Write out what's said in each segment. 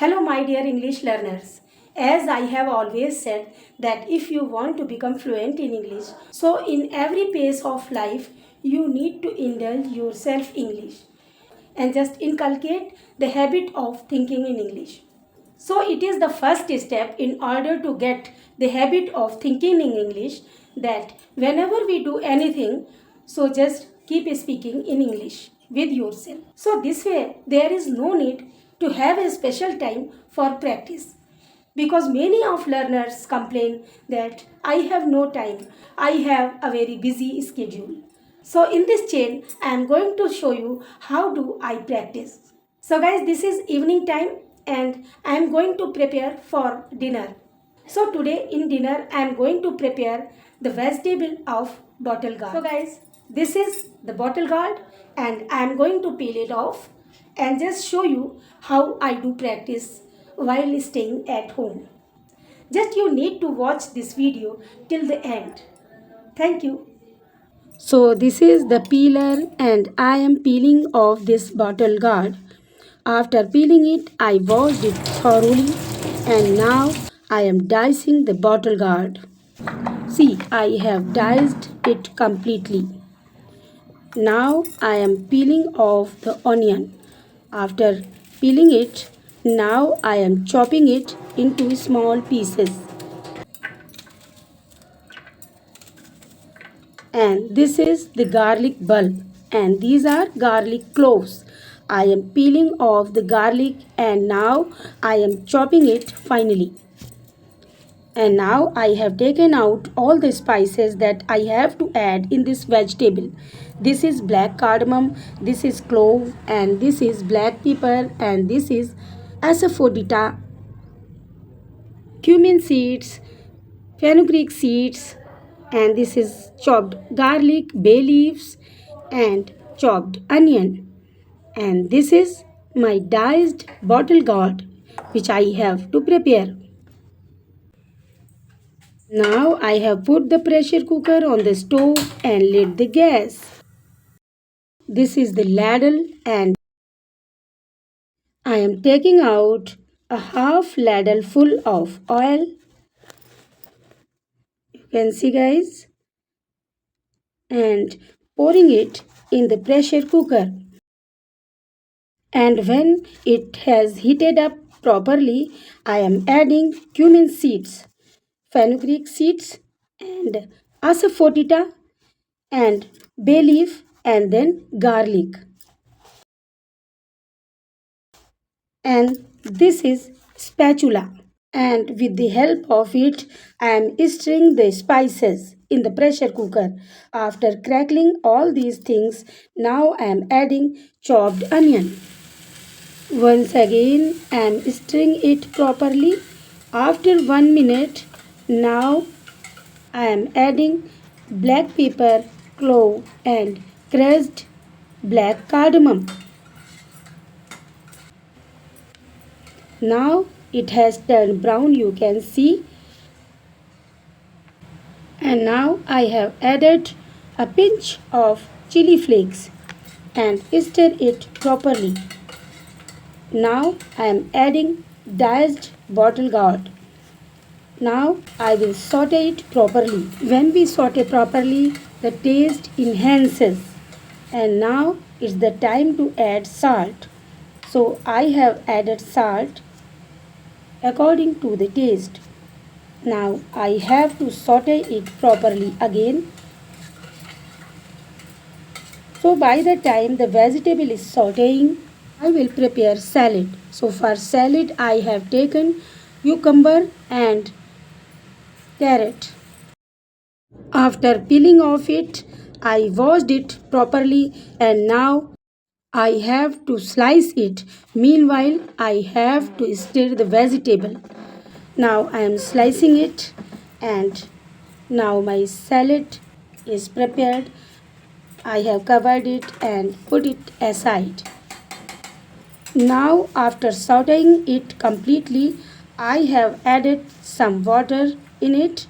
Hello, my dear English learners. As I have always said that if you want to become fluent in English, so in every phase of life, you need to indulge yourself English and just inculcate the habit of thinking in English. So it is the first step in order to get the habit of thinking in English that whenever we do anything, so just keep speaking in English with yourself. So this way there is no need to have a special time for practice because many of learners complain that I have no time, I have a very busy schedule. So in this chain I am going to show you how do I practice. So guys, this is evening time and I am going to prepare for dinner. So today in dinner I am going to prepare the vegetable of bottle gourd. So guys, this is the bottle gourd and I am going to peel it off and just show you how I do practice while staying at home. Just you need to watch this video till the end. Thank you. So this is the peeler and I am peeling off this bottle gourd. After peeling it, I washed it thoroughly and now I am dicing the bottle gourd. See, I have diced it completely. Now I am peeling off the onion. After peeling it, now I am chopping it into small pieces. And this is the garlic bulb and these are garlic cloves. I am peeling off the garlic and now I am chopping it finely. And now I have taken out all the spices that I have to add in this vegetable. This is black cardamom, this is clove and this is black pepper and this is asafoetida, cumin seeds, fenugreek seeds, and this is chopped garlic, bay leaves and chopped onion. And this is my diced bottle gourd which I have to prepare. Now I have put the pressure cooker on the stove and lit the gas. This is the ladle and I am taking out a half ladle full of oil. You can see guys, and pouring it in the pressure cooker. And when it has heated up properly, I am adding cumin seeds, fenugreek seeds and asafoetida and bay leaf and then garlic. And this is spatula. And with the help of it, I am stirring the spices in the pressure cooker. After crackling all these things, now I am adding chopped onion. Once again, I am stirring it properly. After 1 minute, now I am adding black pepper, clove and crushed black cardamom. Now it has turned brown, you can see. And now I have added a pinch of chili flakes and stir it properly. Now I am adding diced bottle gourd. Now I will saute it properly. When we saute properly, the taste enhances. And now it's the time to add salt. So I have added salt according to the taste. Now I have to saute it properly again. So by the time the vegetable is sauteing, I will prepare salad. So for salad I have taken cucumber and carrot. After peeling off it, I washed it properly and now I have to slice it. Meanwhile, I have to stir the vegetable. Now I am slicing it and now my salad is prepared. I have covered it and put it aside. Now after sauteing it completely, I have added some water in it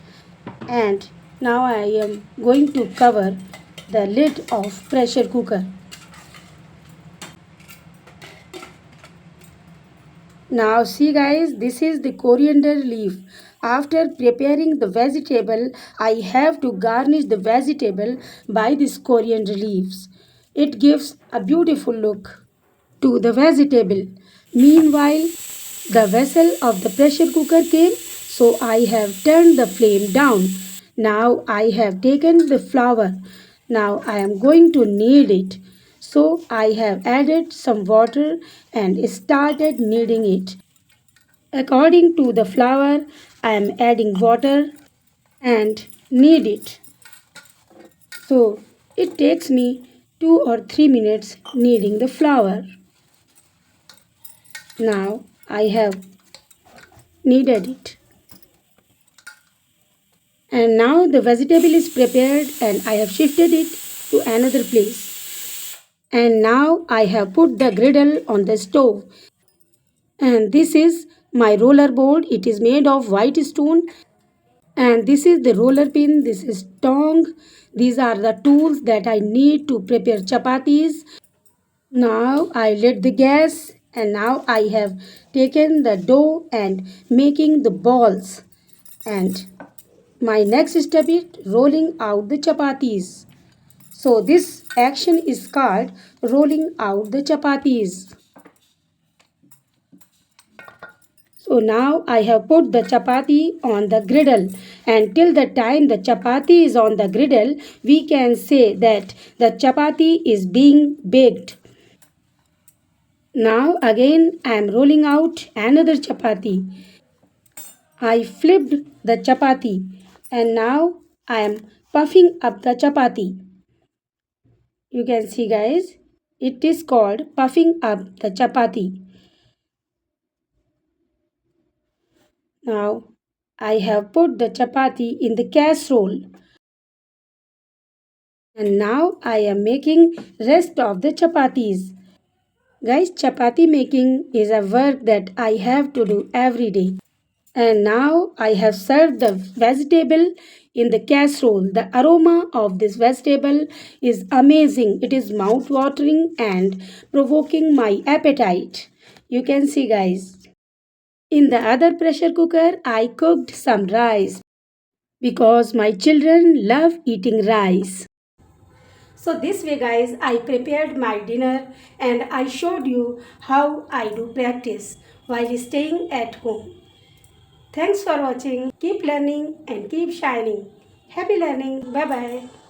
and now I am going to cover the lid of pressure cooker. Now see guys, this is the coriander leaf. After preparing the vegetable, I have to garnish the vegetable by this coriander leaves. It gives a beautiful look to the vegetable. Meanwhile, the vessel of the pressure cooker came, so I have turned the flame down. Now I have taken the flour. Now I am going to knead it. So I have added some water and started kneading it. According to the flour, I am adding water and knead it. So it takes me 2 or 3 minutes kneading the flour. Now I have kneaded it. And now the vegetable is prepared and I have shifted it to another place. And now I have put the griddle on the stove. And this is my roller board. It is made of white stone. And this is the roller pin. This is tong. These are the tools that I need to prepare chapatis. Now I lit the gas and now I have taken the dough and making the balls. And my next step is rolling out the chapatis. So this action is called rolling out the chapatis. So now I have put the chapati on the griddle, and till the time the chapati is on the griddle, we can say that the chapati is being baked. Now again I am rolling out another chapati. I flipped the chapati and now I am puffing up the chapati. You can see guys, it is called puffing up the chapati. Now I have put the chapati in the casserole and now I am making rest of the chapatis. Guys, chapati making is a work that I have to do every day. And now I have served the vegetable in the casserole. The aroma of this vegetable is amazing. It is mouth-watering and provoking my appetite. You can see guys. In the other pressure cooker, I cooked some rice because my children love eating rice. So this way guys, I prepared my dinner and I showed you how I do practice while staying at home. Thanks for watching. Keep learning and keep shining. Happy learning. Bye bye.